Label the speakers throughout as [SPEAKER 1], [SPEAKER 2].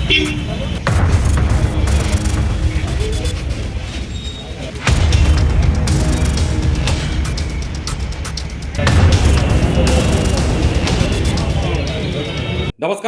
[SPEAKER 1] नमस्कार,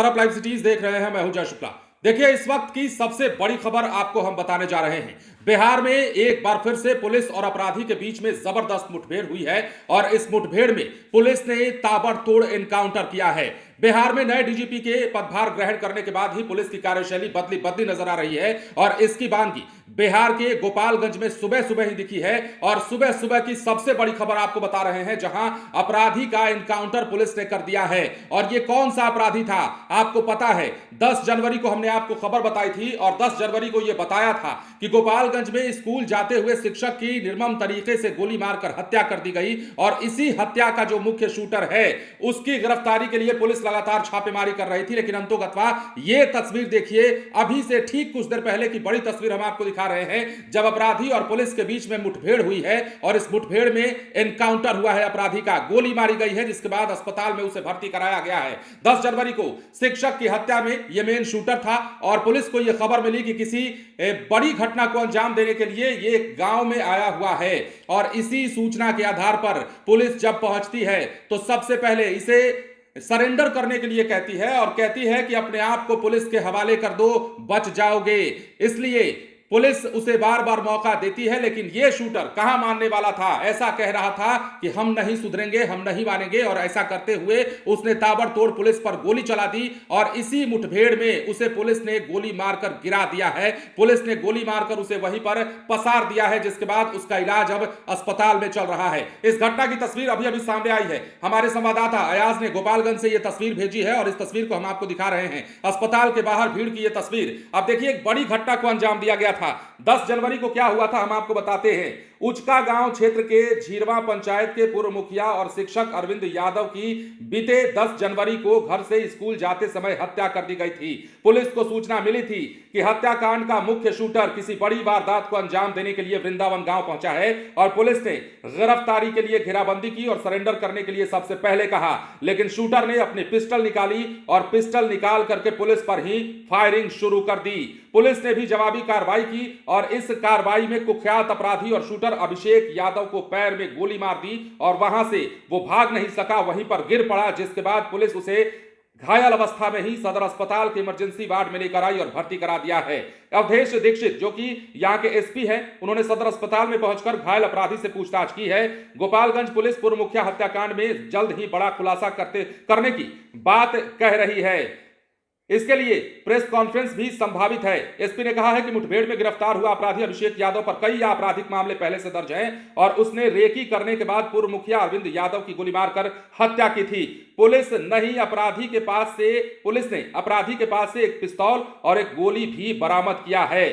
[SPEAKER 1] आप live cities देख रहे हैं। मैं हूं जय शुक्ला। देखिए, इस वक्त की सबसे बड़ी खबर आपको हम बताने जा रहे हैं। बिहार में एक बार फिर से पुलिस और अपराधी के बीच में जबरदस्त मुठभेड़ हुई है और इस मुठभेड़ में पुलिस ने ताबड़तोड़ एनकाउंटर किया है। बिहार में नए डीजीपी के पदभार ग्रहण करने के बाद ही पुलिस की कार्यशैली बदली बदली नजर आ रही है और इसकी वानगी बिहार के गोपालगंज में सुबह सुबह ही दिखी है और सुबह सुबह की सबसे बड़ी खबर आपको बता रहे हैं, जहां अपराधी का एनकाउंटर पुलिस ने कर दिया है। और ये कौन सा अपराधी था आपको पता है? 10 जनवरी को हमने आपको खबर बताई थी और 10 जनवरी को यह बताया था कि गोपालगंज में स्कूल जाते हुए शिक्षक की निर्मम तरीके से गोली मारकर हत्या कर दी गई और इसी हत्या का जो मुख्य शूटर है उसकी गिरफ्तारी के लिए पुलिस लगातार छापेमारी कर रही थी। लेकिन अंतोगत्वा ये तस्वीर देखिए, अभी से ठीक कुछ देर पहले की बड़ी तस्वीर हम आपको दिखा रहे हैं, जब अपराधी और पुलिस के बीच में मुठभेड़ हुई है और इस मुठभेड़ में एनकाउंटर हुआ है। अपराधी का गोली मारी गई है, जिसके बाद अस्पताल में उसे भर्ती कराया गया है। 10 जनवरी को शिक्षक की हत्या में यह मेन शूटर था और पुलिस को यह खबर मिली कि किसी बड़ी घटना को अंजाम देने के लिए यह गांव में आया हुआ है और इसी सूचना के आधार पर पुलिस जब पहुंचती है तो सबसे पहले इसे सरेंडर करने के लिए कहती है और कहती है कि अपने आप को पुलिस के हवाले कर दो, बच जाओगे। इसलिए पुलिस उसे बार बार मौका देती है, लेकिन यह शूटर कहां मानने वाला था। ऐसा कह रहा था कि हम नहीं सुधरेंगे, हम नहीं मानेंगे, और ऐसा करते हुए उसने ताबड़तोड़ पुलिस पर गोली चला दी और इसी मुठभेड़ में उसे पुलिस ने गोली मारकर गिरा दिया है। पुलिस ने गोली मारकर उसे वहीं पर पसार दिया है, जिसके बाद उसका इलाज अब अस्पताल में चल रहा है। इस घटना की तस्वीर अभी अभी सामने आई है। हमारे संवाददाता अयाज ने गोपालगंज से यह तस्वीर भेजी है और इस तस्वीर को हम आपको दिखा रहे हैं। अस्पताल के बाहर भीड़ की यह तस्वीर। अब देखिए, एक बड़ी घटना को अंजाम दिया गया था। 10 जनवरी को क्या हुआ था हम आपको बताते हैं। उचका गांव क्षेत्र के झीरवा पंचायत के पूर्व मुखिया और शिक्षक अरविंद यादव की बीते 10 जनवरी को घर से स्कूल जाते समय हत्या कर दी गई थी। पुलिस को सूचना मिली थी कि हत्याकांड का मुख्य शूटर किसी बड़ी वारदात को अंजाम देने के लिए वृंदावन गांव पहुंचा है और पुलिस ने गिरफ्तारी के लिए घेराबंदी की और सरेंडर करने के लिए सबसे पहले कहा। लेकिन शूटर ने अपनी पिस्टल निकाली और पिस्टल निकाल करके पुलिस पर ही फायरिंग शुरू कर दी। पुलिस ने भी जवाबी कार्रवाई की और इस कार्रवाई में कुख्यात अपराधी और शूटर अभिषेक यादव को पैर में गोली मार दी और वहां से वो भाग नहीं सका, वहीं पर गिर पड़ा, जिसके बाद पुलिस उसे घायल अवस्था में ही सदर अस्पताल के इमरजेंसी वार्ड में लेकर आई और भर्ती करा दिया है। अवधेश दीक्षित, जो कि यहां के एसपी हैं, उन्होंने सदर अस्पताल में पहुंचकर घायल अपराधी से पूछताछ की है। गोपालगंज पुलिस पूर्व मुखिया हत्याकांड में जल्द ही बड़ा खुलासा करने की बात कह रही है। इसके लिए प्रेस कॉन्फ्रेंस भी संभावित है। एसपी ने कहा है कि मुठभेड़ में गिरफ्तार हुआ अपराधी अभिषेक यादव पर कई आपराधिक मामले पहले से दर्ज हैं और उसने रेकी करने के बाद पूर्व मुखिया अरविंद यादव की गोली मारकर हत्या की थी। पुलिस ने अपराधी के पास से एक पिस्तौल और एक गोली भी बरामद किया है।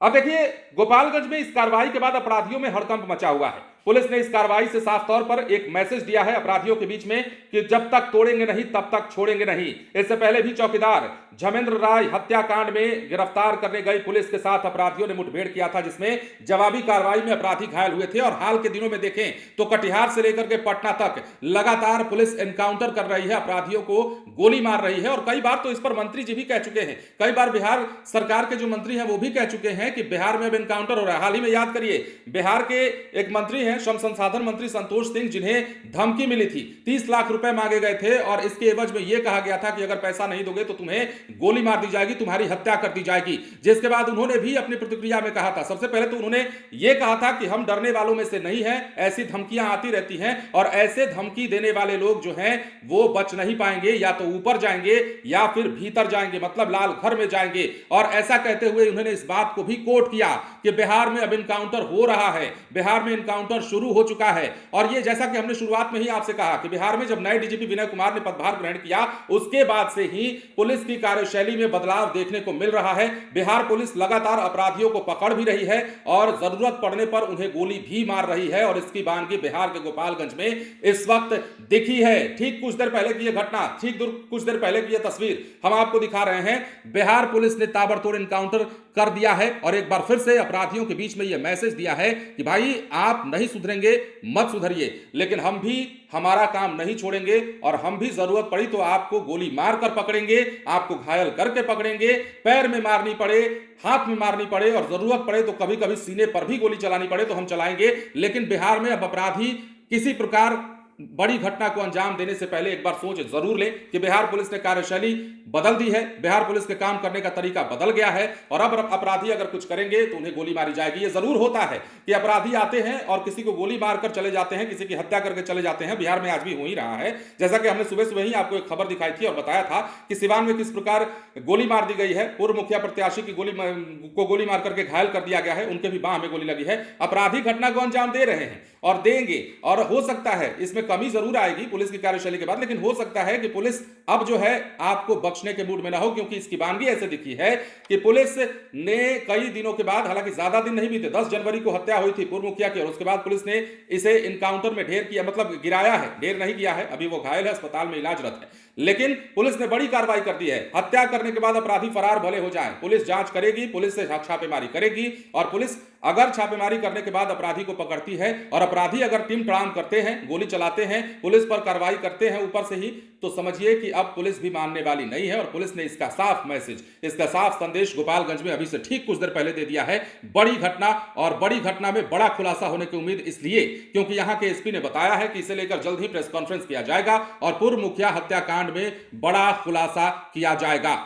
[SPEAKER 1] अब देखिए, गोपालगंज में इस कार्रवाई के बाद अपराधियों में हड़कंप मचा हुआ है। पुलिस ने इस कार्रवाई से साफ तौर पर एक मैसेज दिया है अपराधियों के बीच में कि जब तक तोड़ेंगे नहीं तब तक छोड़ेंगे नहीं। इससे पहले भी चौकीदार झमेंद्र राय हत्याकांड में गिरफ्तार करने गई पुलिस के साथ अपराधियों ने मुठभेड़ किया था, जिसमें जवाबी कार्रवाई में अपराधी घायल हुए थे। और हाल के दिनों में देखें तो कटिहार से लेकर के पटना तक लगातार पुलिस एनकाउंटर कर रही है, अपराधियों को गोली मार रही है। और कई बार तो इस पर मंत्री जी भी कह चुके हैं, कई बार बिहार सरकार के जो मंत्री हैं वो भी कह चुके हैं कि बिहार में अब एनकाउंटर हो रहा है। हाल ही में याद करिए, बिहार के एक मंत्री हैं, श्रम संसाधन मंत्री संतोष सिंह, जिन्हें धमकी मिली थी, 30 लाख रुपए मांगे गए थे और इसके एवज में यह कहा गया था कि अगर पैसा नहीं दोगे तो तुम्हें गोली मार दी जाएगी, तुम्हारी हत्या कर दी जाएगी। जिसके बाद उन्होंने भी अपनी प्रतिक्रिया में कहा था, सबसे पहले तो उन्होंने यह कहा था कि हम डरने वालों में से नहीं हैं, ऐसी धमकियां आती रहती हैं और ऐसे धमकी देने वाले लोग जो हैं वो बच नहीं पाएंगे, या तो ऊपर जाएंगे या फिर भीतर जाएंगे, मतलब लाल घर में जाएंगे। और ऐसा कहते हुए उन्होंने इस बात को भी कोट किया कि बिहार में अब एनकाउंटर हो रहा है, बिहार में एनकाउंटर शुरू हो चुका है। और ये जैसा कि हमने शुरुआत में ही आपसे कहा कि बिहार में जब नए डीजीपी विनय कुमार ने पदभार ग्रहण किया, उसके बाद से ही पुलिस की कार्यशैली में बदलाव देखने को मिल रहा है। बिहार पुलिस लगातार अपराधियों को पकड़ भी रही है और जरूरत पड़ने पर उन्हें गोली भी मार रही है और इसकी वानगी बिहार के गोपालगंज में इस वक्त दिखी है। ठीक कुछ देर पहले की यह घटना, कुछ देर पहले की यह तस्वीर हम आपको दिखा रहे हैं। बिहार पुलिस ने ताबड़तोड़ एनकाउंटर कर दिया है और एक बार फिर से अपराधियों के बीच में यह मैसेज दिया है कि भाई आप नहीं सुधरेंगे, मत सुधरिए, लेकिन हम भी हमारा काम नहीं छोड़ेंगे और हम भी जरूरत पड़ी तो आपको गोली मारकर पकड़ेंगे, आपको घायल करके पकड़ेंगे, पैर में मारनी पड़े, हाथ में मारनी पड़े और जरूरत पड़े तो कभी कभी सीने पर भी गोली चलानी पड़े तो हम चलाएंगे। लेकिन बिहार में अब अपराधी किसी प्रकार बड़ी घटना को अंजाम देने से पहले एक बार सोच जरूर लें कि बिहार पुलिस ने कार्यशैली बदल दी है, बिहार पुलिस के काम करने का तरीका बदल गया है और अब अपराधी अगर कुछ करेंगे तो उन्हें गोली मारी जाएगी। ये जरूर होता है कि अपराधी आते हैं और किसी को गोली मारकर चले जाते हैं, किसी की हत्या करके चले जाते हैं। बिहार में आज भी हो ही रहा है, जैसा कि हमने सुबह सुबह ही आपको एक खबर दिखाई थी और बताया था कि सिवान में किस प्रकार गोली मार दी गई है, पूर्व मुखिया प्रत्याशी की गोली मार करके घायल कर दिया गया है, उनके भी बाह में गोली लगी है। अपराधी घटना को अंजाम दे रहे हैं और देंगे और हो सकता है इसमें कमी जरूर आएगी पुलिस की कार्यशैली के बाद, लेकिन हो सकता है कि पुलिस अब जो है आपको बख्शने के मूड में ना हो, क्योंकि इसकी वानगी ऐसे दिखी है कि पुलिस ने कई दिनों के बाद, हालांकि ज्यादा दिन नहीं बीते, 10 जनवरी को हत्या हुई थी पूर्व मुखिया की और उसके बाद पुलिस ने इसे इनकाउंटर में ढेर किया, मतलब गिराया है, ढेर नहीं किया है, अभी वो घायल है, अस्पताल में इलाजरत है। लेकिन पुलिस ने बड़ी कार्रवाई कर दी है। हत्या करने के बाद अपराधी फरार भले हो जाएं, पुलिस जांच करेगी, पुलिस से छापेमारी करेगी और पुलिस अगर छापेमारी करने के बाद अपराधी को पकड़ती है और अपराधी अगर टिम ट्राम करते हैं, गोली चलाते हैं, पुलिस पर कार्रवाई करते हैं ऊपर से ही, तो समझिए कि अब पुलिस भी मानने वाली नहीं है। और पुलिस ने इसका साफ मैसेज, इसका साफ संदेश गोपालगंज में अभी से ठीक कुछ देर पहले दे दिया है। बड़ी घटना और बड़ी घटना में बड़ा खुलासा होने की उम्मीद इसलिए क्योंकि यहां के एसपी ने बताया है कि इसे लेकर जल्द ही प्रेस कॉन्फ्रेंस किया जाएगा और पूर्व मुखिया हत्याकांड में बड़ा खुलासा किया जाएगा।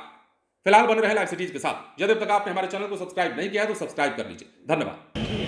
[SPEAKER 1] फिलहाल बने रहे लाइव सिटीज के साथ। यदि अब तक आपने हमारे चैनल को सब्सक्राइब नहीं किया है तो सब्सक्राइब कर लीजिए। धन्यवाद।